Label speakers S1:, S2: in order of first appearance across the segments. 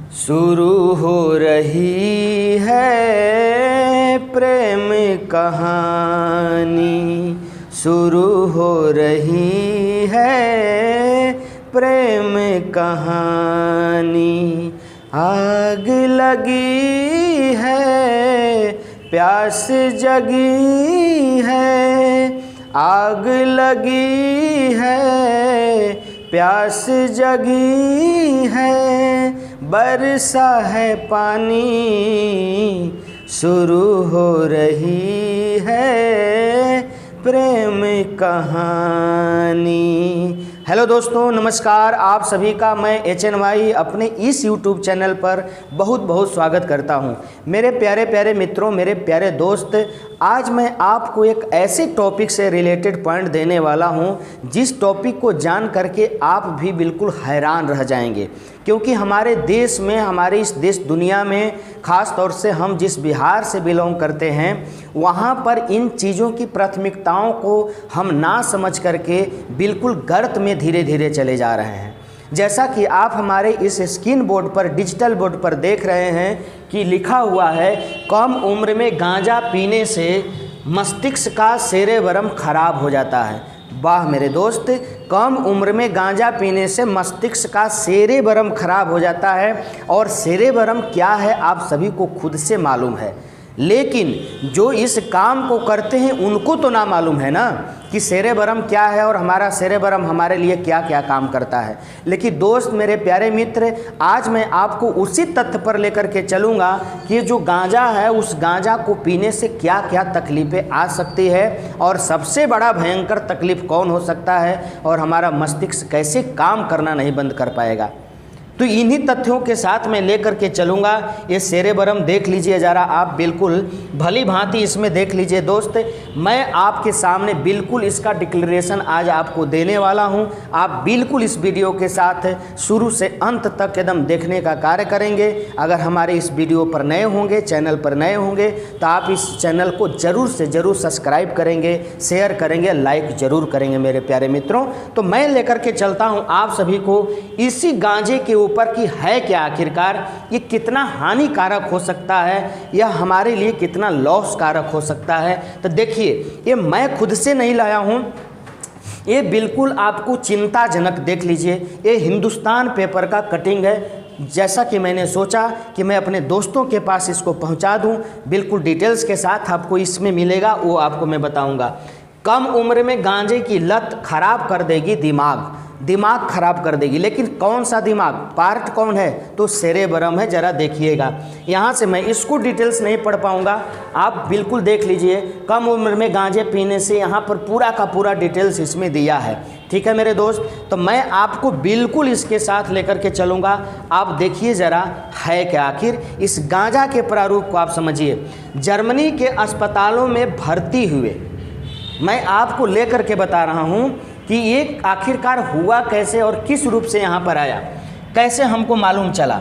S1: शुरू हो रही है प्रेम कहानी, शुरू हो रही है प्रेम कहानी। आग लगी है प्यास जगी है, आग लगी है प्यास जगी है, बरसा है पानी शुरू हो रही है प्रेम कहानी। हेलो दोस्तों, नमस्कार। आप सभी का मैं HNY अपने इस YouTube चैनल पर बहुत बहुत स्वागत करता हूं। मेरे प्यारे प्यारे मित्रों, मेरे प्यारे दोस्त, आज मैं आपको एक ऐसे टॉपिक से रिलेटेड पॉइंट देने वाला हूं जिस टॉपिक को जान करके आप भी बिल्कुल हैरान रह जाएंगे, क्योंकि हमारे देश में, हमारे इस देश दुनिया में, ख़ास तौर से हम जिस बिहार से बिलोंग करते हैं, वहाँ पर इन चीज़ों की प्राथमिकताओं को हम ना समझ करके बिल्कुल गर्त में धीरे धीरे चले जा रहे हैं। जैसा कि आप हमारे इस स्क्रीन बोर्ड पर, डिजिटल बोर्ड पर देख रहे हैं कि लिखा हुआ है, कम उम्र में गांजा पीने से मस्तिष्क का सेरेब्रम खराब हो जाता है। वाह मेरे दोस्त, कम उम्र में गांजा पीने से मस्तिष्क का सेरेब्रम खराब हो जाता है। और सेरेब्रम क्या है आप सभी को खुद से मालूम है, लेकिन जो इस काम को करते हैं उनको तो ना मालूम है ना कि सेरेब्रम क्या है और हमारा सेरेब्रम हमारे लिए क्या क्या काम करता है। लेकिन दोस्त, मेरे प्यारे मित्र, आज मैं आपको उसी तथ्य पर लेकर के चलूँगा कि जो गांजा है, उस गांजा को पीने से क्या क्या तकलीफ़ें आ सकती है और सबसे बड़ा भयंकर तकलीफ़ कौन हो सकता है और हमारा मस्तिष्क कैसे काम करना नहीं बंद कर पाएगा। तो इन्हीं तथ्यों के साथ मैं लेकर के चलूँगा। ये सेरेब्रम देख लीजिए ज़रा आप, बिल्कुल भली भांति इसमें देख लीजिए दोस्त। मैं आपके सामने बिल्कुल इसका डिक्लेरेशन आज आपको देने वाला हूँ। आप बिल्कुल इस वीडियो के साथ शुरू से अंत तक एकदम देखने का कार्य करेंगे। अगर हमारे इस वीडियो पर नए होंगे, चैनल पर नए होंगे, तो आप इस चैनल को ज़रूर से ज़रूर सब्सक्राइब करेंगे, शेयर करेंगे, लाइक ज़रूर करेंगे मेरे प्यारे मित्रों। तो मैं लेकर के चलता हूँ आप सभी को इसी गांजे के ऊपर कि है क्या आखिरकार, ये कितना हानिकारक हो सकता है, यह हमारे लिए कितना लॉस कारक हो सकता है। तो देखिए, ये मैं खुद से नहीं लाया हूँ, ये बिल्कुल आपको चिंताजनक, देख लीजिए, ये हिंदुस्तान पेपर का कटिंग है। जैसा कि मैंने सोचा कि मैं अपने दोस्तों के पास इसको पहुंचा दूं, बिल्कुल डिटेल्स के साथ आपको इसमें मिलेगा, वो आपको मैं बताऊंगा। कम उम्र में गांजे की लत खराब कर देगी दिमाग खराब कर देगी। लेकिन कौन सा दिमाग, पार्ट कौन है, तो सेरेब्रम है। ज़रा देखिएगा, यहाँ से मैं इसको डिटेल्स नहीं पढ़ पाऊँगा, आप बिल्कुल देख लीजिए। कम उम्र में गांजे पीने से यहाँ पर पूरा का पूरा डिटेल्स इसमें दिया है। ठीक है मेरे दोस्त, तो मैं आपको बिल्कुल इसके साथ लेकर के चलूँगा। आप देखिए ज़रा है क्या आखिर, इस गांजा के प्रारूप को आप समझिए। जर्मनी के अस्पतालों में भर्ती हुए, मैं आपको लेकर के बता रहा हूँ कि ये आखिरकार हुआ कैसे और किस रूप से यहाँ पर आया, कैसे हमको मालूम चला।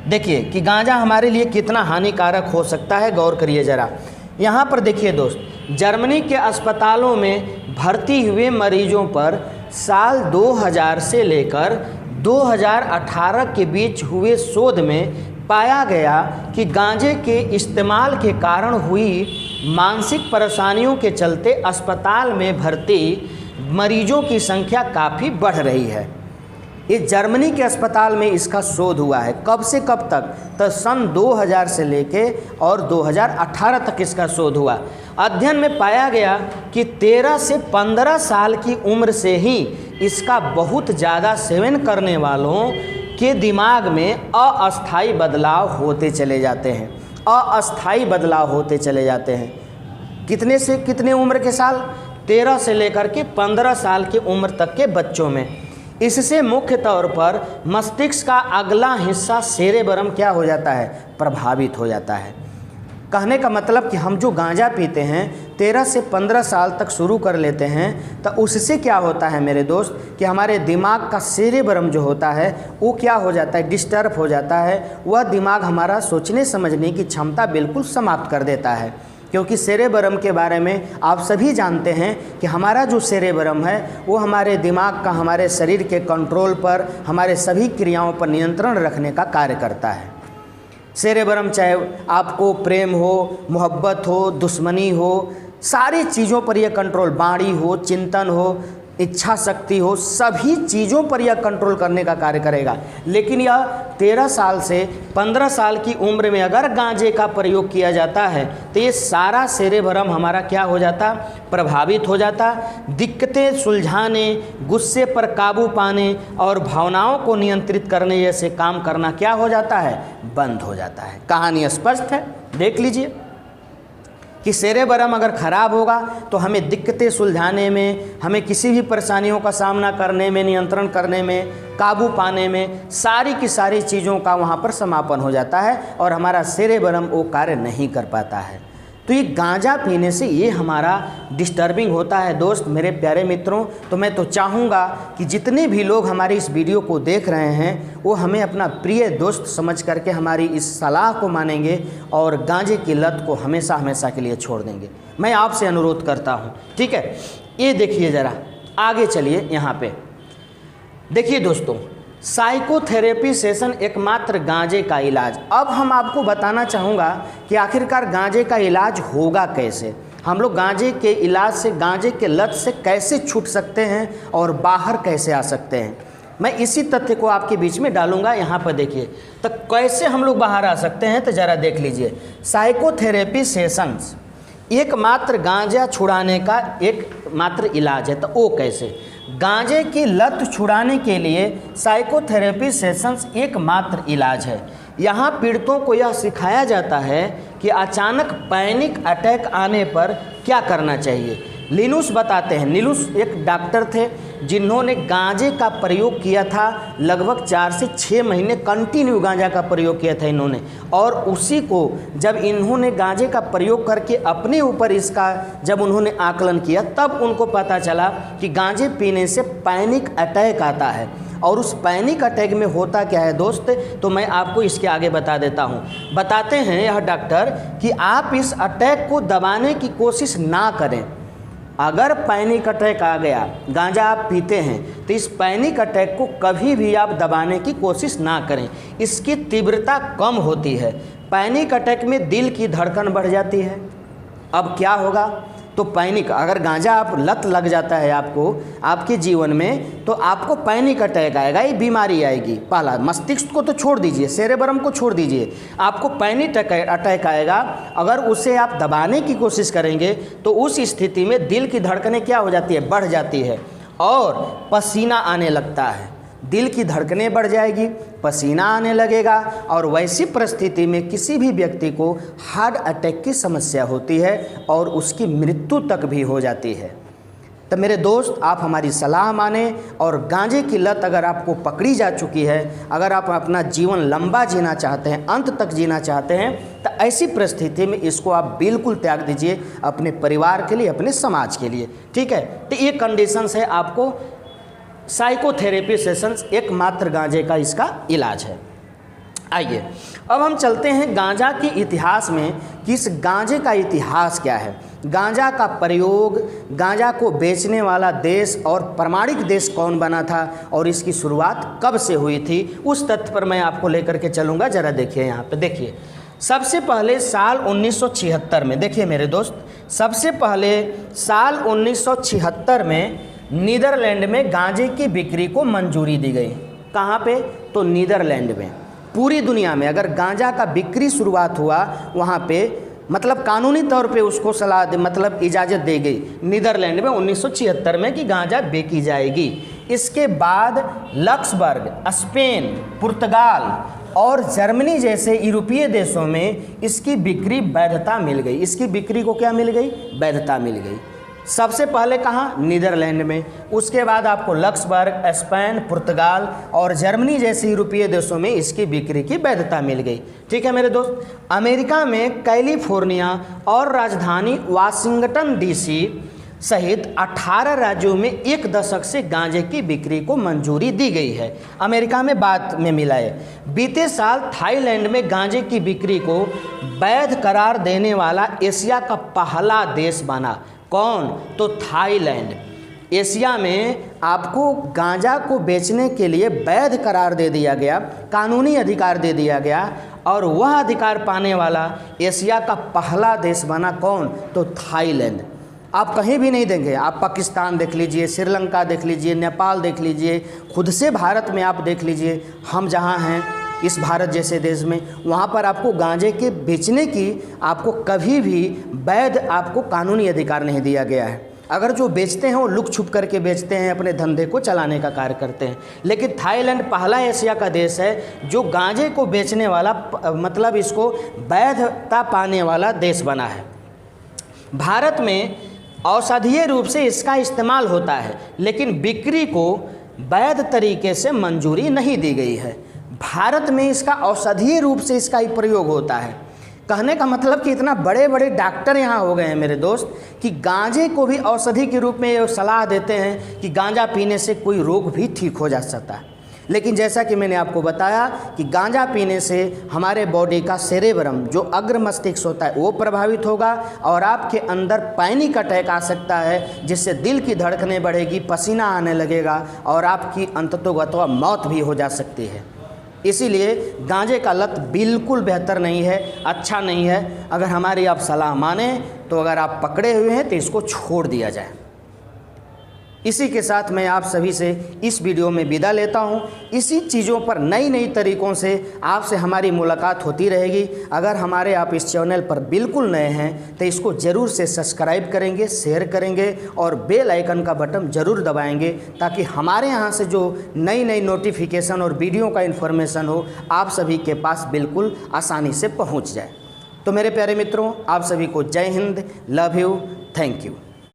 S1: देखिए कि गांजा हमारे लिए कितना हानिकारक हो सकता है, गौर करिए ज़रा। यहाँ पर देखिए दोस्त, जर्मनी के अस्पतालों में भर्ती हुए मरीजों पर साल 2000 से लेकर 2018 के बीच हुए शोध में पाया गया कि गांजे के इस्तेमाल के कारण हुई मानसिक परेशानियों के चलते अस्पताल में भर्ती मरीजों की संख्या काफ़ी बढ़ रही है। ये जर्मनी के अस्पताल में इसका शोध हुआ है। कब से कब तक, तो सन 2000 से लेके और 2018 तक इसका शोध हुआ। अध्ययन में पाया गया कि 13 से 15 साल की उम्र से ही इसका बहुत ज़्यादा सेवन करने वालों के दिमाग में अस्थायी बदलाव होते चले जाते हैं, अस्थायी बदलाव होते चले जाते हैं। कितने से कितने उम्र के साल, 13 से लेकर के 15 साल की उम्र तक के बच्चों में। इससे मुख्य तौर पर मस्तिष्क का अगला हिस्सा सेरेब्रम क्या हो जाता है, प्रभावित हो जाता है। कहने का मतलब कि हम जो गांजा पीते हैं 13 से 15 साल तक शुरू कर लेते हैं, तो उससे क्या होता है मेरे दोस्त कि हमारे दिमाग का सेरेब्रम जो होता है वो क्या हो जाता है, डिस्टर्ब हो जाता है। वह दिमाग हमारा सोचने समझने की क्षमता बिल्कुल समाप्त कर देता है। क्योंकि सेरेबरम के बारे में आप सभी जानते हैं कि हमारा जो सेरेबरम है वो हमारे दिमाग का, हमारे शरीर के कंट्रोल पर, हमारे सभी क्रियाओं पर नियंत्रण रखने का कार्य करता है। सेरेबरम चाहे आपको प्रेम हो, मोहब्बत हो, दुश्मनी हो, सारी चीज़ों पर यह कंट्रोल, बाणी हो, चिंतन हो, इच्छा शक्ति हो, सभी चीज़ों पर यह कंट्रोल करने का कार्य करेगा। लेकिन यह 13 साल से 15 साल की उम्र में अगर गांजे का प्रयोग किया जाता है तो ये सारा सेरेबरम हमारा क्या हो जाता, प्रभावित हो जाता। दिक्कतें सुलझाने, गुस्से पर काबू पाने और भावनाओं को नियंत्रित करने जैसे काम करना क्या हो जाता है, बंद हो जाता है। कहानी स्पष्ट है, देख लीजिए कि सेरेबरम अगर ख़राब होगा तो हमें दिक्कतें सुलझाने में, हमें किसी भी परेशानियों का सामना करने में, नियंत्रण करने में, काबू पाने में, सारी की सारी चीज़ों का वहाँ पर समापन हो जाता है और हमारा सेरेबरम वो कार्य नहीं कर पाता है। तो ये गांजा पीने से ये हमारा डिस्टर्बिंग होता है दोस्त, मेरे प्यारे मित्रों। तो मैं तो चाहूँगा कि जितने भी लोग हमारी इस वीडियो को देख रहे हैं वो हमें अपना प्रिय दोस्त समझ करके हमारी इस सलाह को मानेंगे और गांजे की लत को हमेशा हमेशा के लिए छोड़ देंगे। मैं आपसे अनुरोध करता हूँ, ठीक है। ये देखिए ज़रा आगे चलिए, यहाँ पे देखिए दोस्तों, साइकोथेरेपी सेशन एकमात्र गांजे का इलाज। अब हम आपको बताना चाहूँगा कि आखिरकार गांजे का इलाज होगा कैसे, हम लोग गांजे के इलाज से, गांजे के लत से कैसे छूट सकते हैं और बाहर कैसे आ सकते हैं। मैं इसी तथ्य को आपके बीच में डालूंगा। यहाँ पर देखिए, तो कैसे हम लोग बाहर आ सकते हैं तो ज़रा देख लीजिए। साइकोथेरेपी सेशंस एकमात्र गांजा छुड़ाने का एकमात्र इलाज है, तो वो कैसे? गांजे की लत छुड़ाने के लिए साइकोथेरेपी सेशंस एकमात्र इलाज है। यहाँ पीड़ितों को यह सिखाया जाता है कि अचानक पैनिक अटैक आने पर क्या करना चाहिए। लिनुस बताते हैं, लिनुस एक डॉक्टर थे जिन्होंने गांजे का प्रयोग किया था, लगभग 4 से 6 महीने कंटिन्यू गांजा का प्रयोग किया था इन्होंने। और उसी को जब इन्होंने गांजे का प्रयोग करके अपने ऊपर इसका जब उन्होंने आकलन किया, तब उनको पता चला कि गांजे पीने से पैनिक अटैक आता है। और उस पैनिक अटैक में होता क्या है दोस्त, तो मैं आपको इसके आगे बता देता हूँ। बताते हैं यह डॉक्टर कि आप इस अटैक को दबाने की कोशिश ना करें। अगर पैनिक अटैक आ गया, गांजा आप पीते हैं, तो इस पैनिक अटैक को कभी भी आप दबाने की कोशिश ना करें, इसकी तीव्रता कम होती है। पैनिक अटैक में दिल की धड़कन बढ़ जाती है। अब क्या होगा, तो पैनिक, अगर गांजा आप लत लग जाता है आपको आपके जीवन में, तो आपको पैनिक अटैक आएगा, ये बीमारी आएगी। पहला, मस्तिष्क को तो छोड़ दीजिए, सेरेब्रम को छोड़ दीजिए, आपको पैनिक अटैक आएगा। अगर उसे आप दबाने की कोशिश करेंगे तो उस स्थिति में दिल की धड़कनें क्या हो जाती है, बढ़ जाती है और पसीना आने लगता है। दिल की धड़कनें बढ़ जाएगी, पसीना आने लगेगा और वैसी परिस्थिति में किसी भी व्यक्ति को हार्ट अटैक की समस्या होती है और उसकी मृत्यु तक भी हो जाती है। तो मेरे दोस्त, आप हमारी सलाह माने और गांजे की लत अगर आपको पकड़ी जा चुकी है, अगर आप अपना जीवन लंबा जीना चाहते हैं, अंत तक जीना चाहते हैं, तो ऐसी परिस्थिति में इसको आप बिल्कुल त्याग दीजिए, अपने परिवार के लिए, अपने समाज के लिए, ठीक है। तो ये कंडीशंस है, आपको साइकोथेरेपी सेशंस एकमात्र गांजे का इसका इलाज है। आइए अब हम चलते हैं गांजा के इतिहास में कि इस गांजे का इतिहास क्या है, गांजा का प्रयोग, गांजा को बेचने वाला देश और प्रमाणिक देश कौन बना था और इसकी शुरुआत कब से हुई थी, उस तथ्य पर मैं आपको लेकर के चलूँगा। ज़रा देखिए, यहाँ पे देखिए, सबसे पहले साल 1976 में, देखिए मेरे दोस्त, सबसे पहले साल 1976 में नीदरलैंड में गांजे की बिक्री को मंजूरी दी गई। कहाँ पे, तो नीदरलैंड में। पूरी दुनिया में अगर गांजा का बिक्री शुरुआत हुआ वहाँ पे, मतलब कानूनी तौर पे उसको सलाह मतलब इजाज़त दी गई नीदरलैंड में 1976 में कि गांजा बेची जाएगी। इसके बाद लक्सबर्ग, स्पेन, पुर्तगाल और जर्मनी जैसे यूरोपीय देशों में इसकी बिक्री वैधता मिल गई। इसकी बिक्री को क्या मिल गई, वैधता मिल गई। सबसे पहले कहाँ, नीदरलैंड में, उसके बाद आपको लक्सबर्ग, स्पेन, पुर्तगाल और जर्मनी जैसे यूरोपीय देशों में इसकी बिक्री की वैधता मिल गई। ठीक है मेरे दोस्त, अमेरिका में कैलिफोर्निया और राजधानी वाशिंगटन डीसी सहित 18 राज्यों में 1 दशक से गांजे की बिक्री को मंजूरी दी गई है। अमेरिका में बाद में मिला है। बीते साल थाईलैंड में गांजे की बिक्री को वैध करार देने वाला एशिया का पहला देश बना। कौन? तो थाईलैंड। एशिया में आपको गांजा को बेचने के लिए वैध करार दे दिया गया, कानूनी अधिकार दे दिया गया, और वह अधिकार पाने वाला एशिया का पहला देश बना। कौन? तो थाईलैंड। आप कहीं भी नहीं देंगे, आप पाकिस्तान देख लीजिए, श्रीलंका देख लीजिए, नेपाल देख लीजिए, खुद से भारत में आप देख लीजिए, हम जहाँ हैं इस भारत जैसे देश में, वहाँ पर आपको गांजे के बेचने की आपको कभी भी वैध आपको कानूनी अधिकार नहीं दिया गया है। अगर जो बेचते हैं वो लुक छुप करके बेचते हैं, अपने धंधे को चलाने का कार्य करते हैं। लेकिन थाईलैंड पहला एशिया का देश है जो गांजे को बेचने वाला, मतलब इसको वैधता पाने वाला देश बना है। भारत में औषधीय रूप से इसका इस्तेमाल होता है, लेकिन बिक्री को वैध तरीके से मंजूरी नहीं दी गई है। भारत में इसका औषधीय रूप से इसका ही प्रयोग होता है। कहने का मतलब कि इतना बड़े बड़े डॉक्टर यहाँ हो गए हैं मेरे दोस्त कि गांजे को भी औषधि के रूप में ये सलाह देते हैं कि गांजा पीने से कोई रोग भी ठीक हो जा सकता है। लेकिन जैसा कि मैंने आपको बताया कि गांजा पीने से हमारे बॉडी का सेरेब्रम, जो अग्र मस्तिष्क होता है, वो प्रभावित होगा और आपके अंदर पैनिक अटैक आ सकता है, जिससे दिल की धड़कनें बढ़ेगी, पसीना आने लगेगा और आपकी अंततोगत्वा मौत भी हो जा सकती है। इसीलिए गांजे का लत बिल्कुल बेहतर नहीं है, अच्छा नहीं है। अगर हमारी आप सलाह माने तो अगर आप पकड़े हुए हैं तो इसको छोड़ दिया जाए। इसी के साथ मैं आप सभी से इस वीडियो में विदा लेता हूं। इसी चीज़ों पर नई नई तरीक़ों से आपसे हमारी मुलाकात होती रहेगी। अगर हमारे आप इस चैनल पर बिल्कुल नए हैं तो इसको ज़रूर से सब्सक्राइब करेंगे, शेयर करेंगे और बेल आइकन का बटन ज़रूर दबाएंगे, ताकि हमारे यहाँ से जो नई नई नोटिफिकेशन और वीडियो का इन्फॉर्मेशन हो आप सभी के पास बिल्कुल आसानी से पहुँच जाए। तो मेरे प्यारे मित्रों, आप सभी को जय Hind, love you, thank you.